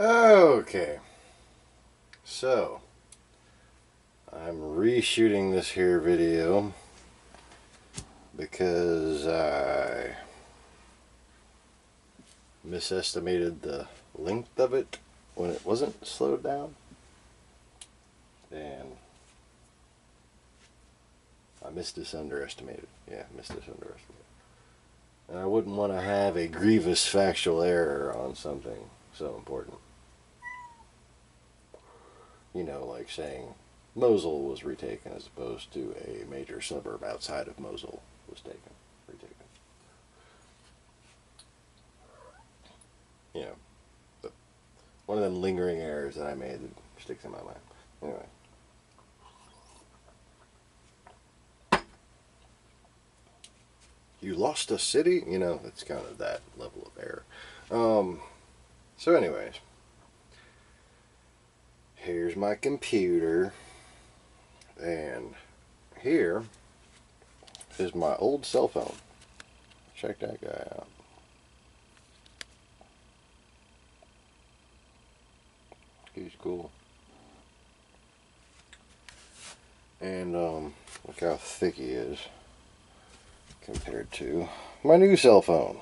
Okay, so I'm reshooting this here video because I misestimated the length of it when it wasn't slowed down, and I underestimated. Yeah, underestimated. And I wouldn't want to have a grievous factual error on something so important. You know, like saying Mosul was retaken as opposed to a major suburb outside of Mosul was retaken. You know, but one of them lingering errors that I made that sticks in my mind. Anyway. You lost a city? You know, it's kind of that level of error. So anyways. Here's my computer. And here is my old cell phone. Check that guy out. He's cool. And look how thick he is compared to my new cell phone.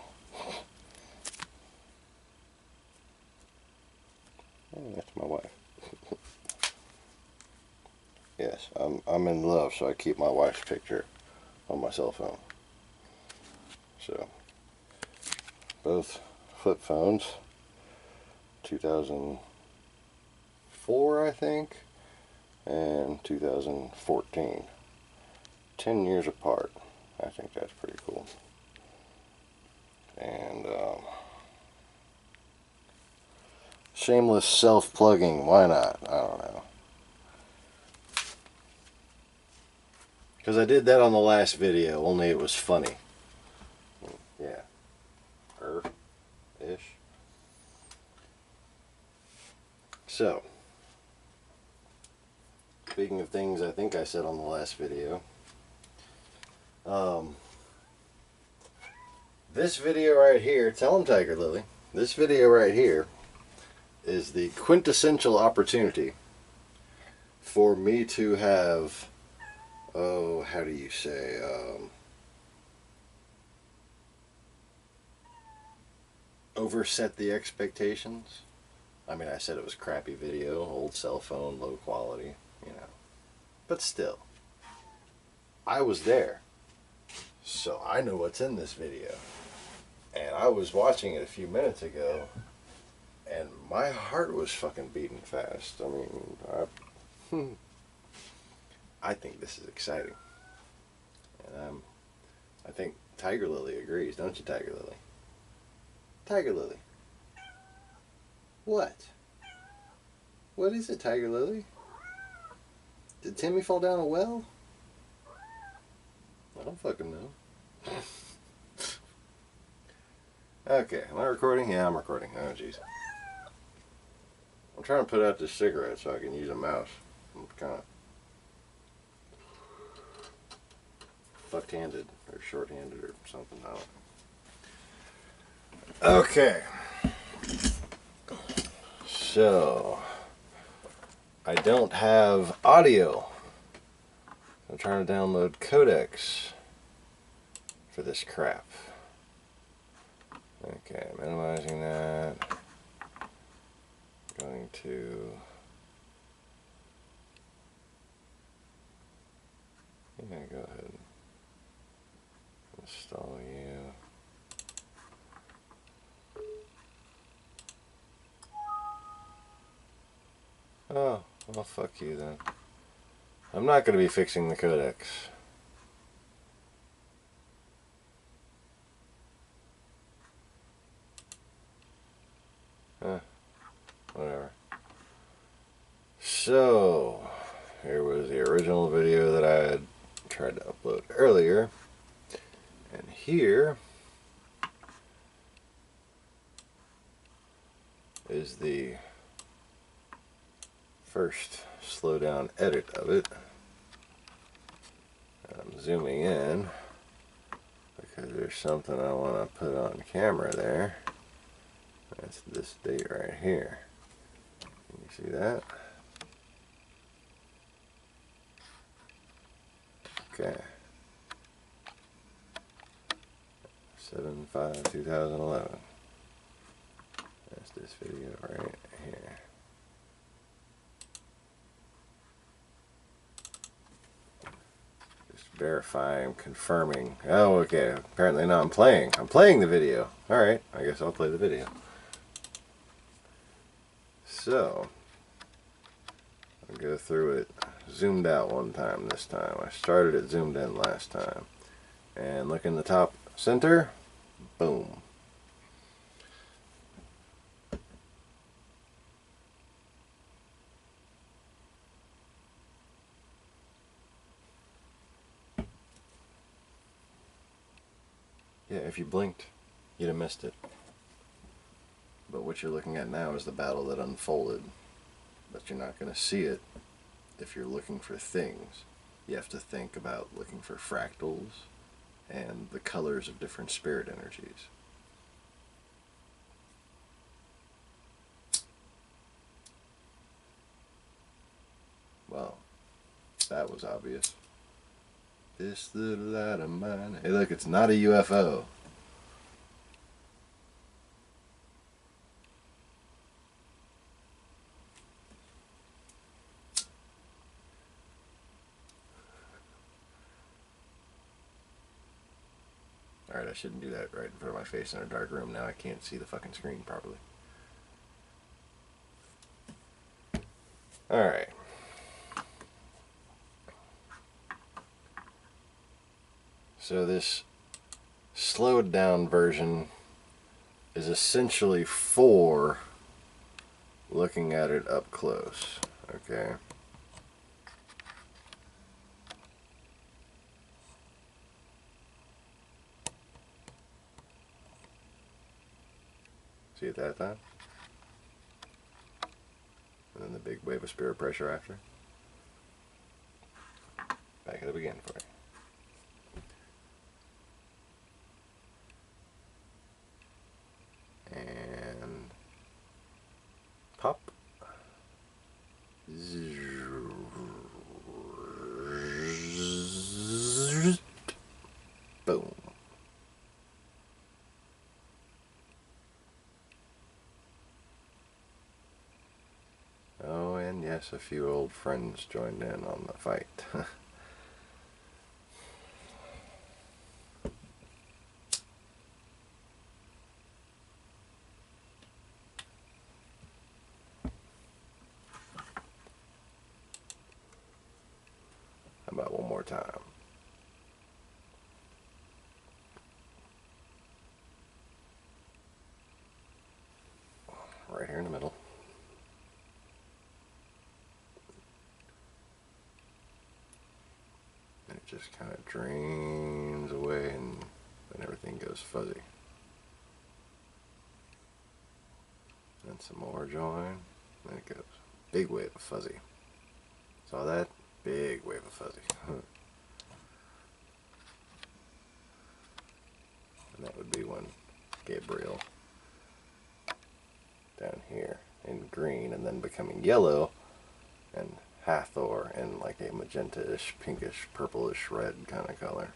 Oh, that's my wife. Yes, I'm in love, so I keep my wife's picture on my cell phone. So, both flip phones, 2004, I think, and 2014. 10 years apart. I think that's pretty cool. And, shameless self-plugging, why not? I don't know. Because I did that on the last video, only it was funny. Yeah. Ish. So, speaking of things I think I said on the last video, this video right here, tell him Tiger Lily, this video right here is the quintessential opportunity for me to have, oh, how do you say, overset the expectations. I mean, I said it was crappy video, old cell phone, low quality, you know. But still, I was there. So I know what's in this video. And I was watching it a few minutes ago, and my heart was fucking beating fast. I mean, I think this is exciting. And I think Tiger Lily agrees, don't you, Tiger Lily? Tiger Lily. What? What is it, Tiger Lily? Did Timmy fall down a well? I don't fucking know. Okay, am I recording? Yeah, I'm recording. Oh, jeez. I'm trying to put out this cigarette so I can use a mouse. I'm kind of fucked-handed or short-handed or something. I don't know. Okay. So, I don't have audio. I'm trying to download codecs for this crap. Okay, minimizing that. Going to... Yeah, go ahead. Install you. Oh, well, fuck you then. I'm not going to be fixing the codecs. Whatever. So, here was the original video that I had tried to upload earlier. And here is the first slow down edit of it. I'm zooming in because there's something I want to put on camera there. That's this date right here. Can you see that? Okay. 7/5/2011. That's this video right here. Just verifying, confirming. Oh, okay. Apparently not. I'm playing the video. Alright, I guess I'll play the video. So, I'll go through it zoomed out one time this time. I started it zoomed in last time. And look in the top center. Boom. Yeah, if you blinked, you'd have missed it. But what you're looking at now is the battle that unfolded. But you're not going to see it if you're looking for things. You have to think about looking for fractals and the colors of different spirit energies. Well, that was obvious. This little light of mine. Hey look, it's not a UFO. Alright, I shouldn't do that right in front of my face in a dark room. Now I can't see the fucking screen properly. Alright. So this slowed down version is essentially for looking at it up close. Okay. See it that time? And then the big wave of spirit pressure after. Back it up again for you. And pop. Boom. Oh, and yes, a few old friends joined in on the fight. How about one more time? Right here in the middle. And it just kind of drains away and then everything goes fuzzy. And some more join. Then it goes. Big wave of fuzzy. Saw that? Big wave of fuzzy. And that would be when Gabriel down here in green and then becoming yellow, and Hathor in like a magenta-ish, pinkish, purplish red kind of color.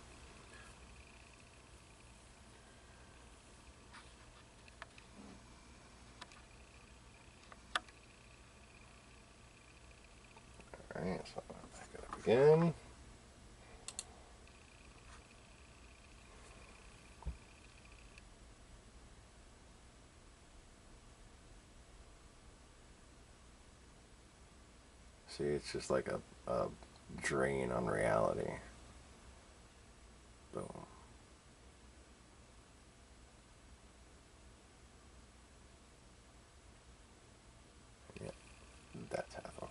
Alright, so I'll back it up again. See, it's just like a drain on reality. Boom. Yeah, that's Hathor.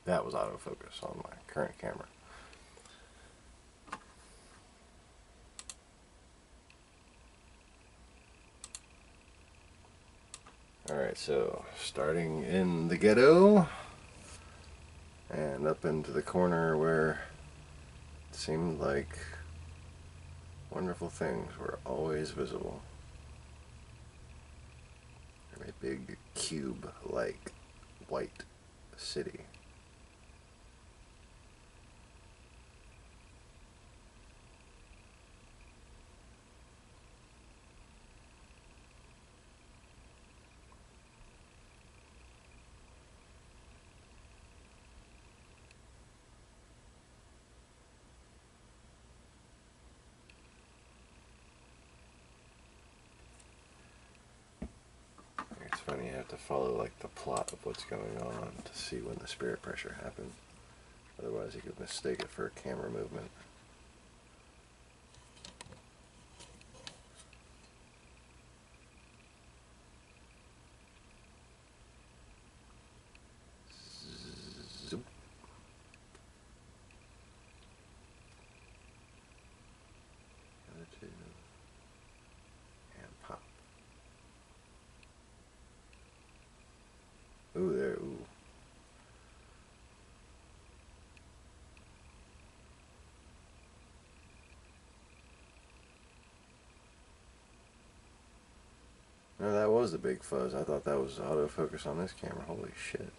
That was autofocus on my current camera. Alright, so starting in the ghetto and up into the corner where it seemed like wonderful things were always visible. A big cube-like white city. It's funny, you have to follow like the plot of what's going on to see when the spirit pressure happens. Otherwise you could mistake it for a camera movement. Zoop. Other two. And pop. Ooh, there, ooh. No, that was the big fuzz. I thought that was autofocus on this camera. Holy shit.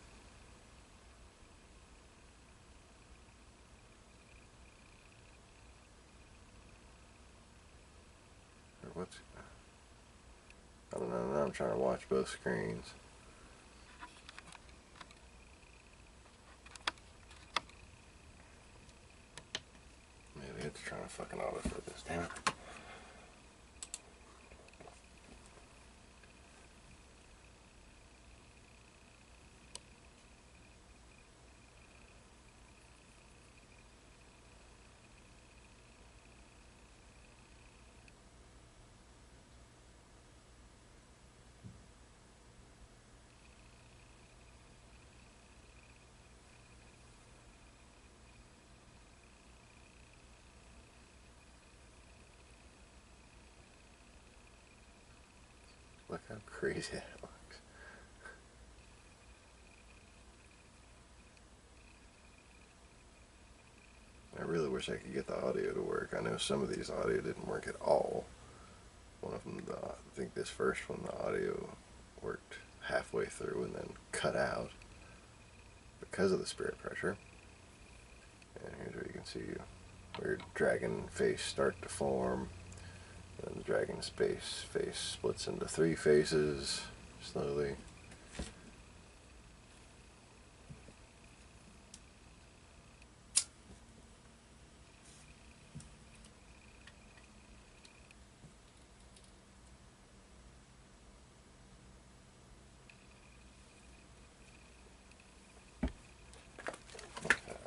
Or what's... I don't know, now I'm trying to watch both screens. Maybe it's trying to fucking autofocus, damn it. Look how crazy that looks. I really wish I could get the audio to work. I know some of these audio didn't work at all. One of them, I think this first one, the audio worked halfway through and then cut out because of the spirit pressure. And here's where you can see weird dragon face start to form. And the dragon's face splits into 3 faces slowly.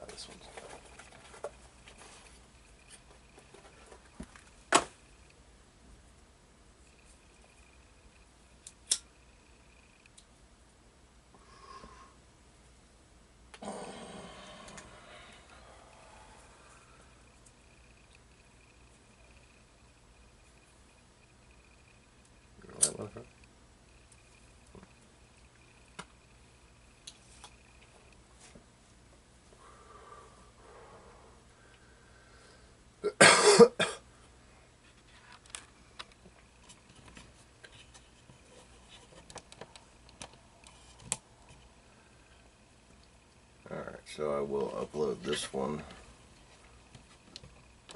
This one's Alright, so I will upload this one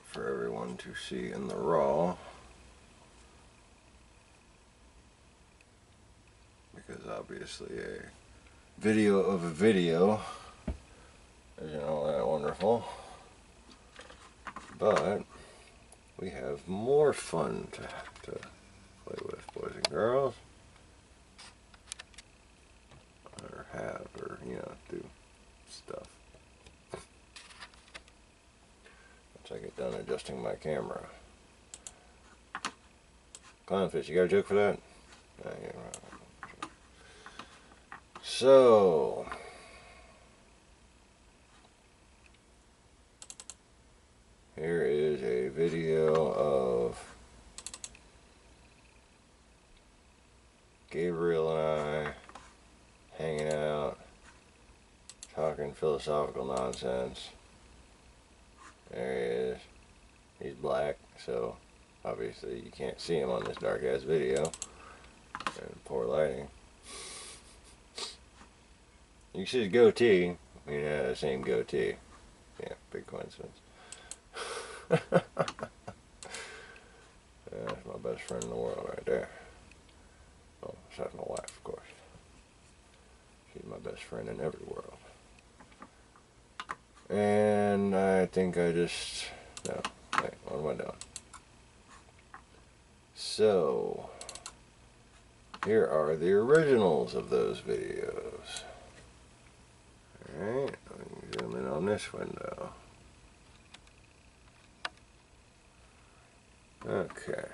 for everyone to see in the raw, because obviously a video of a video isn't all that wonderful, but we have more fun to play with, boys and girls, or have, or you know, do stuff. Once I get done adjusting my camera. Clownfish, you got a joke for that? Yeah, right. So, Here is a video of Gabriel and I hanging out, talking philosophical nonsense. There he is. He's black, so obviously you can't see him on this dark ass video. And poor lighting. You see his goatee. We have the same goatee. Yeah, big coincidence. That's my best friend in the world right there. Oh, besides my wife, of course. She's my best friend in every world. And I think I just... No, wait, what am I doing? So, here are the originals of those videos. Alright, let me zoom in on this window. Okay.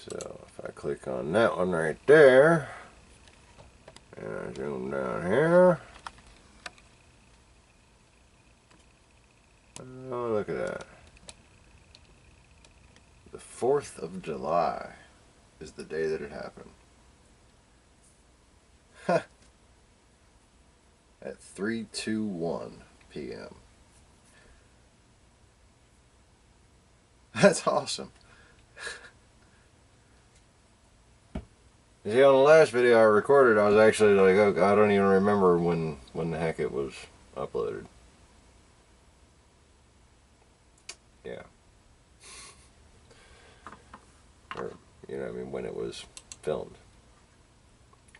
So, if I click on that one right there, and I zoom down here, oh, look at that. The 4th of July is the day that it happened. At 3:21 p.m. That's awesome. You see, on the last video I recorded, I was actually like, oh, I don't even remember when the heck it was uploaded. Yeah. Or, you know, I mean, when it was filmed.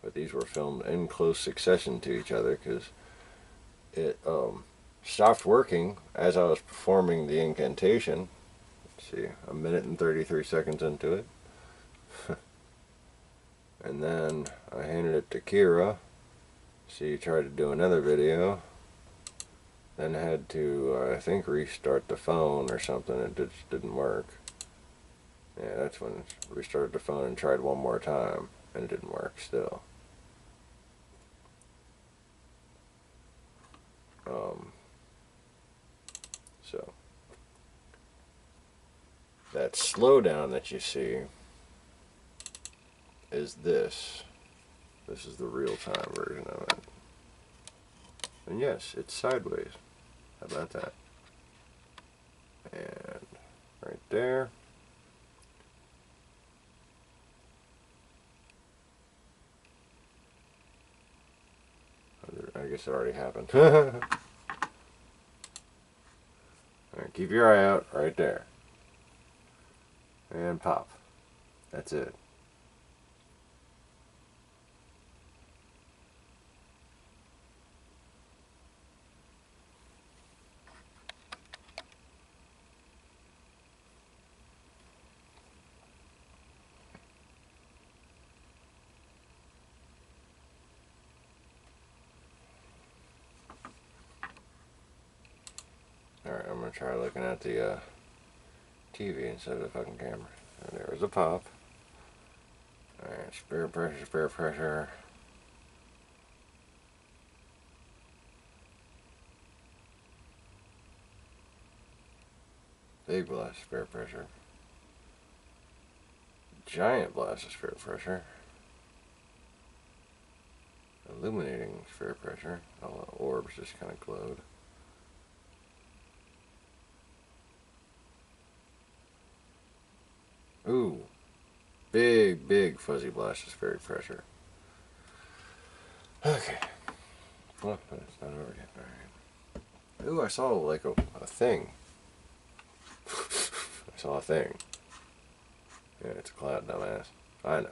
But these were filmed in close succession to each other because it stopped working as I was performing the incantation. Let's see, 1 minute and 33 seconds into it. And then I handed it to Kira. She tried to do another video. Then had to, I think, restart the phone or something. It just didn't work. Yeah, that's when I restarted the phone and tried one more time. And it didn't work still. So that slowdown that you see is this. This is the real-time version of it. And yes, it's sideways. How about that? And right there. I guess it already happened. Alright, keep your eye out right there. And pop. That's it. Alright, I'm going to try looking at the TV instead of the fucking camera. And there was a pop. Alright, spirit pressure, spirit pressure. Big blast of spirit pressure. Giant blast of spirit pressure. Illuminating spirit pressure. All the orbs just kind of glowed. Ooh. Big, big fuzzy blast of spirit pressure. Okay. Well, it's not over yet. Alright. Ooh, I saw like a thing. I saw a thing. Yeah, it's a cloud, dumbass. I know.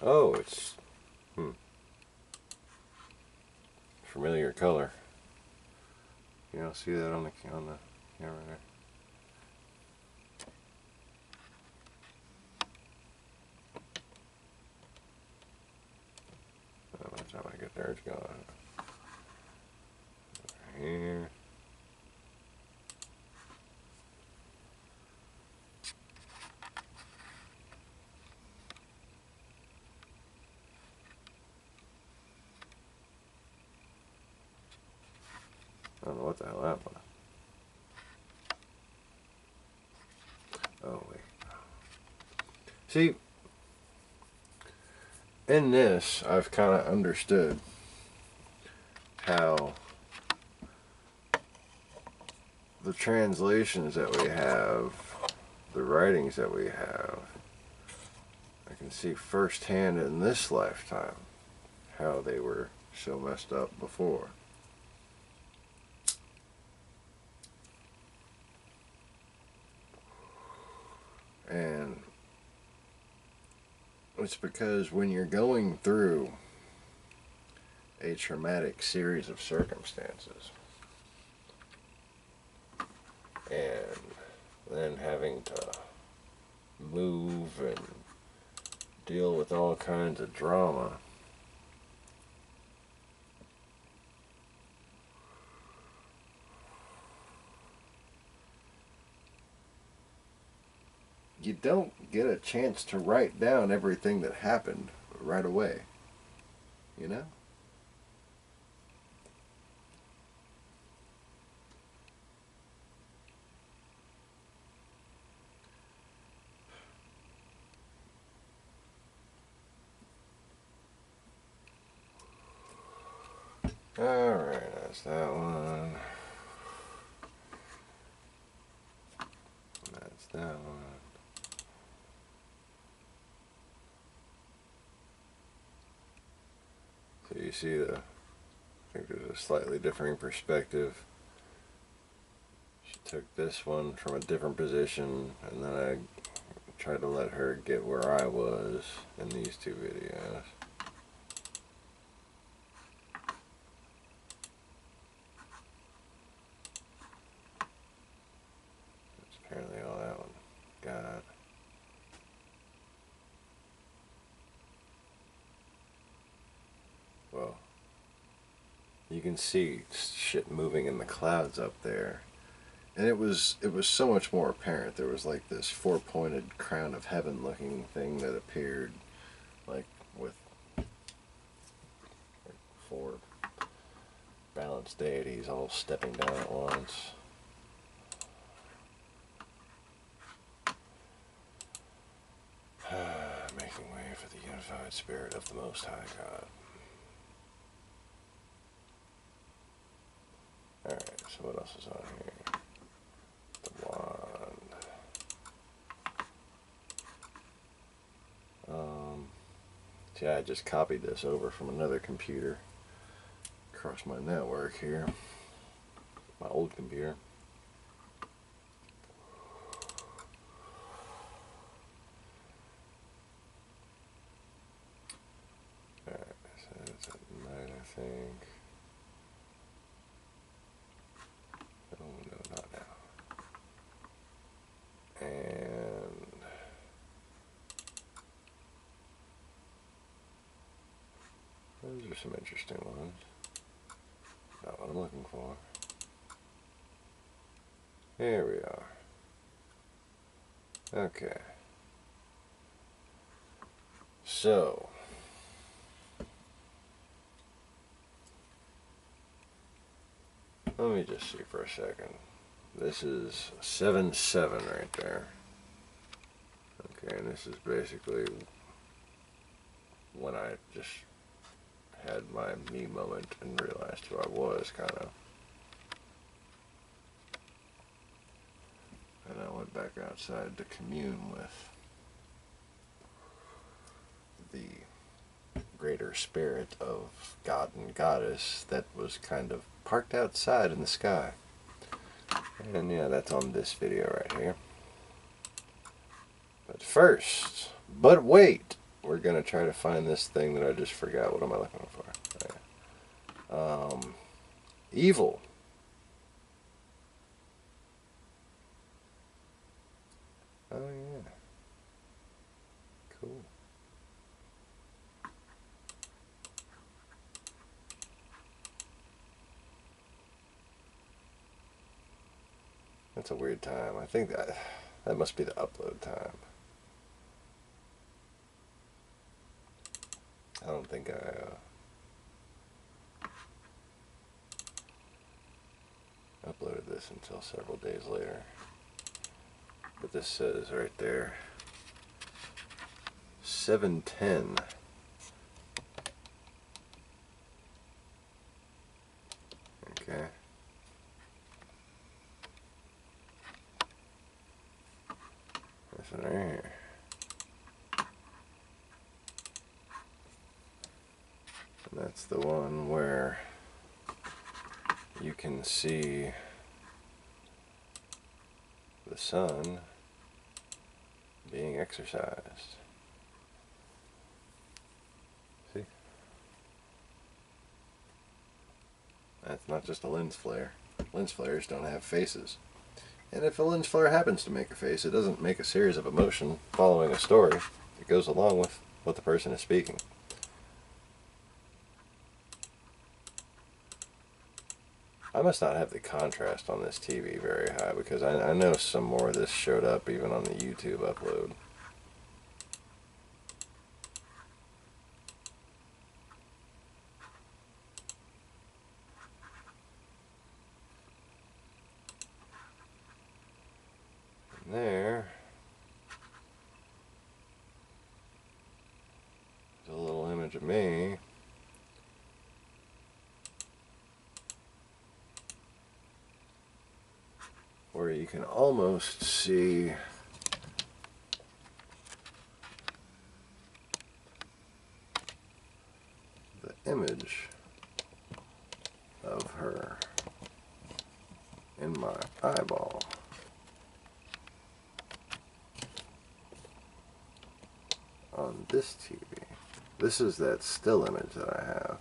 Oh, it's familiar color. You don't see that on the camera there. Oh, by the time I get there, it's gone. Here. what the hell that was. Oh, wait. See, in this, I've kind of understood how the translations that we have, the writings that we have, I can see firsthand in this lifetime how they were so messed up before. And it's because when you're going through a traumatic series of circumstances and then having to move and deal with all kinds of drama, you don't get a chance to write down everything that happened right away, you know? Alright, that's that one. That's that one. So you see I think there's a slightly differing perspective. She took this one from a different position, and then I tried to let her get where I was in these two videos. That's apparently all that one got. Well, you can see shit moving in the clouds up there. And it was so much more apparent. There was like this four-pointed crown of heaven looking thing that appeared like with like four balanced deities all stepping down at once. Making way for the unified spirit of the Most High God. Alright, so what else is on here? The wand. See, I just copied this over from another computer across my network here. My old computer. Alright, so it's at night, I think. Oh, no, not now. And those are some interesting ones. Not what I'm looking for. Here we are. Okay. So, let me just see for a second. This is 7-7 right there. Okay, and this is basically when I just had my me moment and realized who I was, kind of. And I went back outside to commune with the greater spirit of God and Goddess that was kind of parked outside in the sky. And yeah, that's on this video right here. But first, but wait, we're going to try to find this thing that I just forgot. What am I looking for? Evil. Oh yeah. Cool. That's a weird time. I think that must be the upload time. I don't think uploaded this until several days later. But this says right there, 7:10. Okay. This one right here. And that's the one where you can see the sun being exercised. See? That's not just a lens flare. Lens flares don't have faces. And if a lens flare happens to make a face, it doesn't make a series of emotion following a story. It goes along with what the person is speaking. I must not have the contrast on this TV very high, because I know some more of this showed up even on the YouTube upload. And there's a little image of me. Where you can almost see the image of her in my eyeball. On this TV. This is that still image that I have.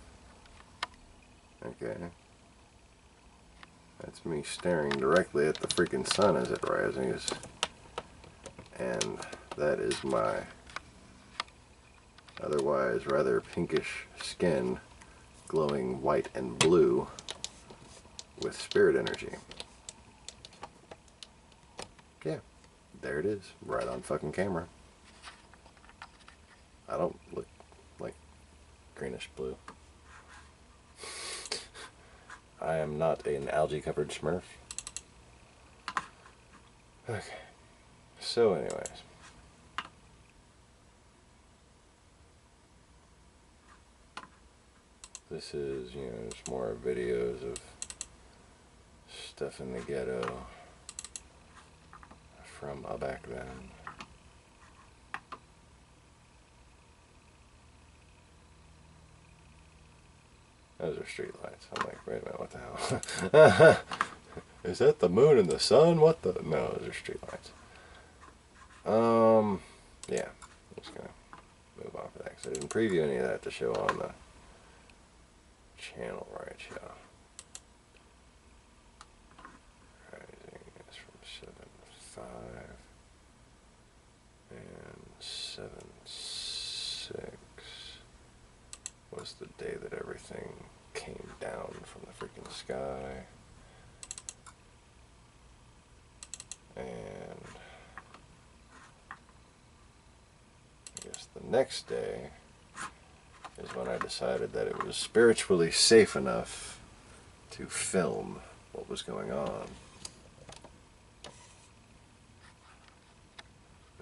Okay. That's me staring directly at the freaking sun as it rises. And that is my otherwise rather pinkish skin glowing white and blue with spirit energy. Yeah, there it is, right on fucking camera. I don't look like greenish blue. I am not an algae-covered Smurf. Okay. So anyways. This is, just more videos of stuff in the ghetto from back then. Those are street lights. I'm like, wait a minute, what the hell? Is that the moon and the sun? What the? No, those are street lights. Yeah, I'm just gonna move on for that because I didn't preview any of that to show on the channel right here. Rising is from 7:5 and 7:6 was the day that everything came down from the freaking sky. And I guess the next day is when I decided that it was spiritually safe enough to film what was going on.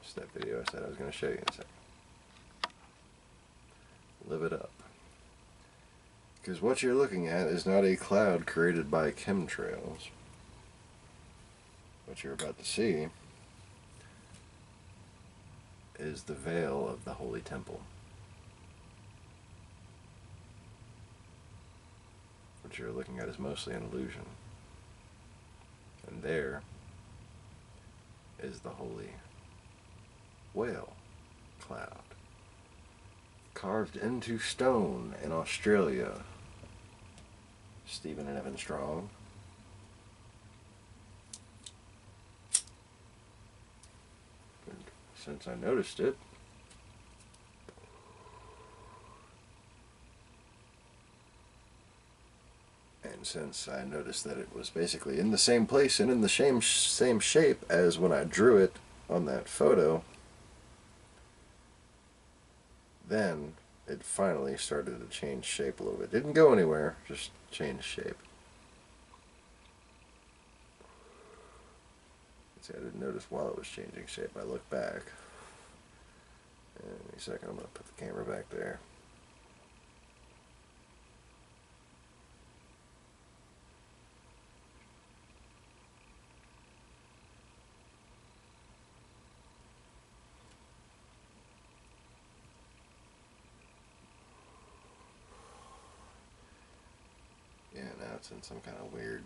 Just that video I said I was going to show you in a second. Live it up. Because what you're looking at is not a cloud created by chemtrails. What you're about to see is the veil of the Holy Temple. What you're looking at is mostly an illusion. And there is the Holy Whale cloud, carved into stone in Australia. Stephen and Evan Strong. And since I noticed it, and since I noticed that it was basically in the same place and in the same shape as when I drew it on that photo, then it finally started to change shape a little bit. Didn't go anywhere, just changed shape. See, I didn't notice while it was changing shape. I looked back. And in a second, I'm going to put the camera back there. Yeah, now it's in some kind of weird,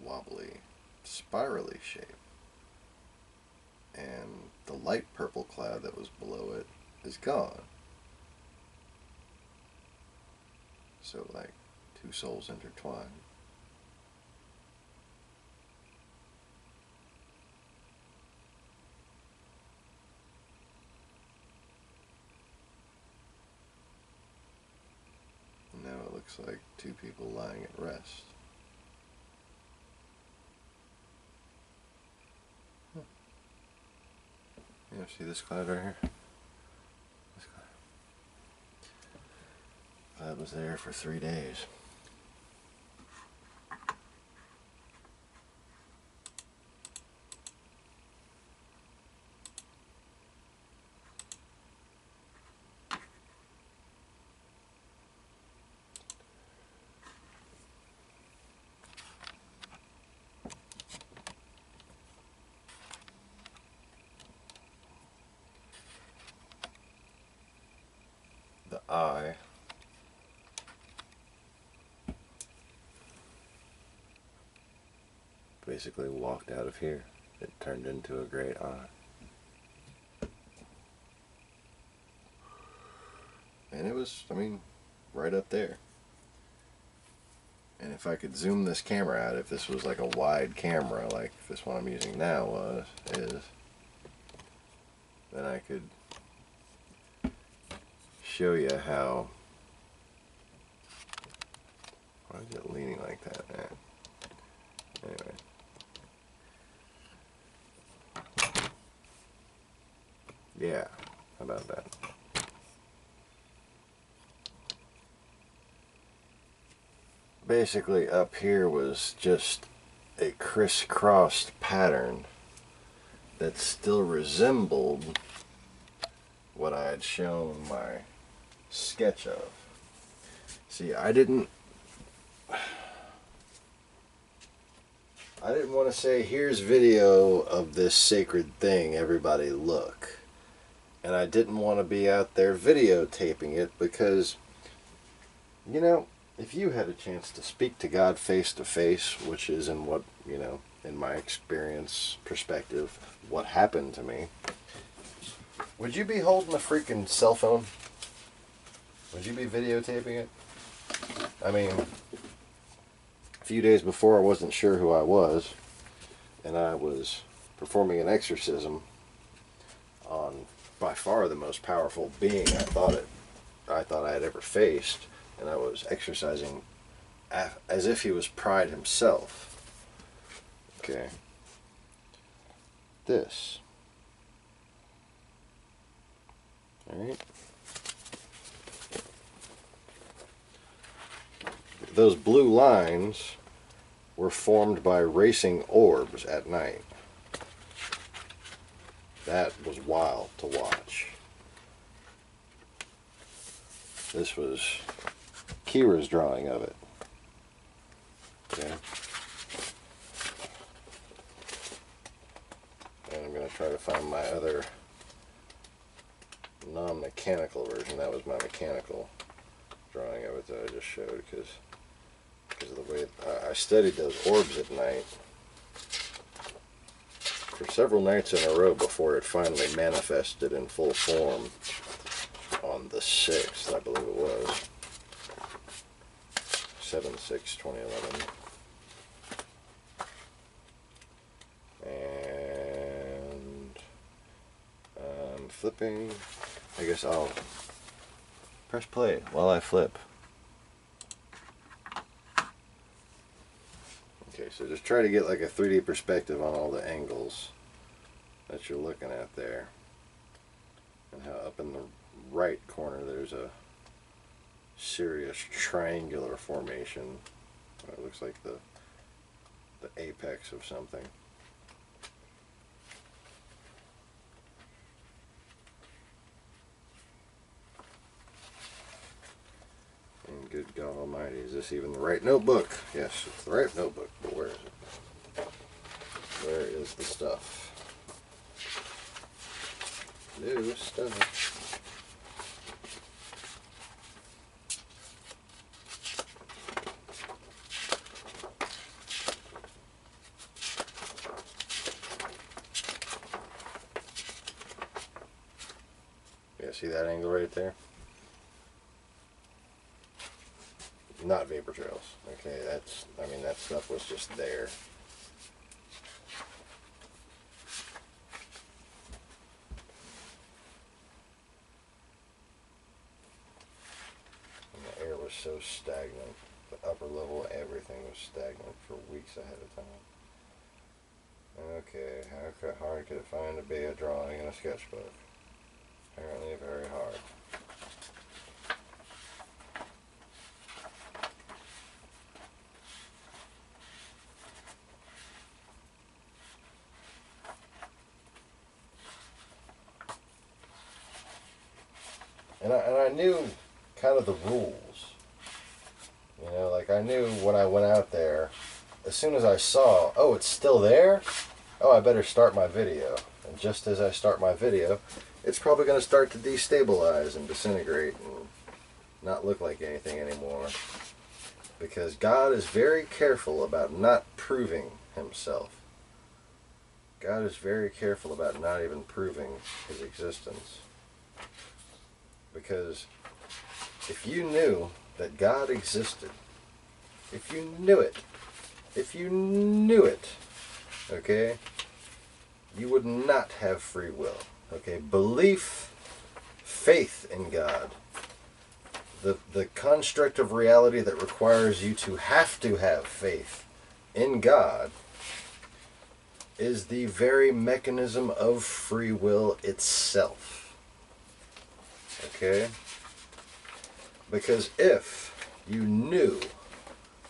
wobbly, spirally shape. And the light purple cloud that was below it is gone. So, like, two souls intertwined. And now it looks like two people lying at rest. You see this cloud right here? This cloud was there for 3 days. The eye basically walked out of here. It turned into a great eye. And it was, I mean, right up there. And if I could zoom this camera out, if this was like a wide camera, like this one I'm using now is, then I could show you how. Why is it leaning like that? Anyway. Yeah, how about that? Basically up here was just a crisscrossed pattern that still resembled what I had shown my sketch of. See, I didn't want to say, here's video of this sacred thing, everybody look. And I didn't want to be out there videotaping it because, you know, if you had a chance to speak to God face to face, which is in what, you know, in my experience, perspective, what happened to me, would you be holding a freaking cell phone? Would you be videotaping it? I mean, a few days before I wasn't sure who I was, and I was performing an exorcism on by far the most powerful being I thought I had ever faced, and I was exercising as if he was Pride himself. Okay. This. Alright. Those blue lines were formed by racing orbs at night. That was wild to watch. This was Kira's drawing of it. Okay. And I'm going to try to find my other non-mechanical version. That was my mechanical drawing of it that I just showed because of the way I studied those orbs at night for several nights in a row before it finally manifested in full form on the 6th, I believe it was. 7/6/2011. And I'm flipping. I guess I'll press play while I flip. Okay, so just try to get like a 3D perspective on all the angles that you're looking at there. And how up in the right corner there's a serious triangular formation. It looks like the apex of something. this even the right notebook? Yes, it's the right notebook, but where is it? Where is the stuff? New stuff. Yeah, see that angle right there? Not vapor trails. Okay, that's, I mean, that stuff was just there. And the air was so stagnant. The upper level, everything was stagnant for weeks ahead of time. Okay, how hard could it find to be a drawing in a sketchbook? Apparently very hard. And I knew kind of the rules. You know, like I knew when I went out there, as soon as I saw, oh, it's still there? Oh, I better start my video. And just as I start my video, it's probably going to start to destabilize and disintegrate and not look like anything anymore. Because God is very careful about not proving himself. God is very careful about not even proving his existence. Because if you knew that God existed, if you knew it, okay, you would not have free will. Okay, belief, faith in God, the construct of reality that requires you to have faith in God is the very mechanism of free will itself. Okay? Because if you knew,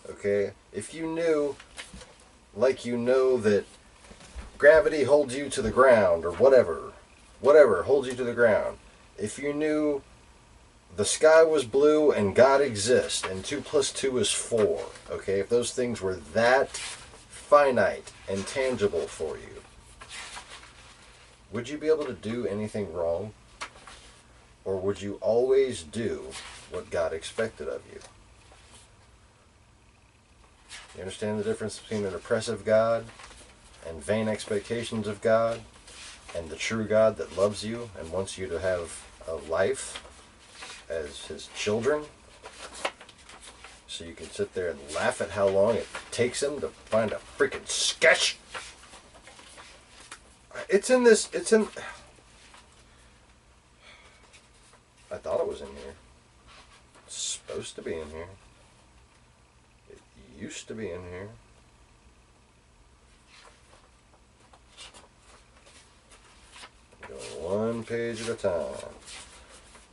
okay, if you knew, like you know that gravity holds you to the ground, or whatever holds you to the ground, if you knew the sky was blue and God exists, and 2 plus 2 is 4, okay, if those things were that finite and tangible for you, would you be able to do anything wrong? Or would you always do what God expected of you? You understand the difference between an oppressive God and vain expectations of God, and the true God that loves you and wants you to have a life as his children? So you can sit there and laugh at how long it takes him to find a freaking sketch. It's in... I thought it was in here. It's supposed to be in here. It used to be in here. Going one page at a time.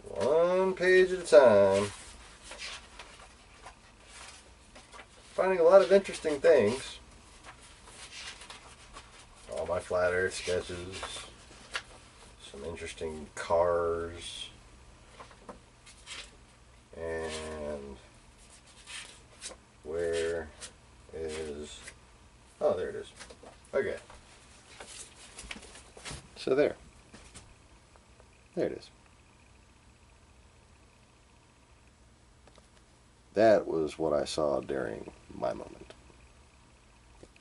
One page at a time. Finding a lot of interesting things. All my flat earth sketches. Some interesting cars. And where is... Oh, there it is. Okay. So there. There it is. That was what I saw during my moment.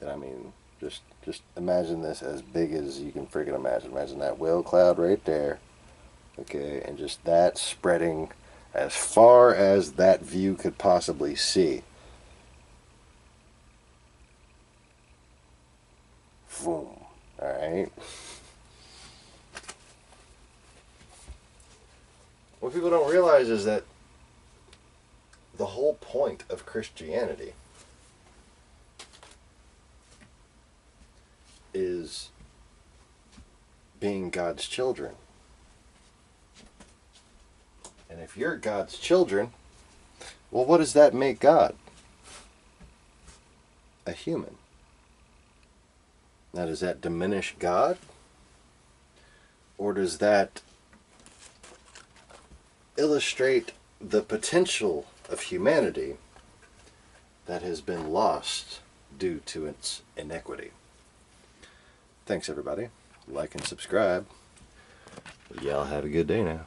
And I mean, just imagine this as big as you can freaking imagine. Imagine that whale cloud right there. Okay, and just that spreading as far as that view could possibly see. Boom. Alright. What people don't realize is that the whole point of Christianity is being God's children. And if you're God's children, well, what does that make God? A human. Now, does that diminish God? Or does that illustrate the potential of humanity that has been lost due to its iniquity. Thanks, everybody. Like and subscribe. Y'all have a good day now.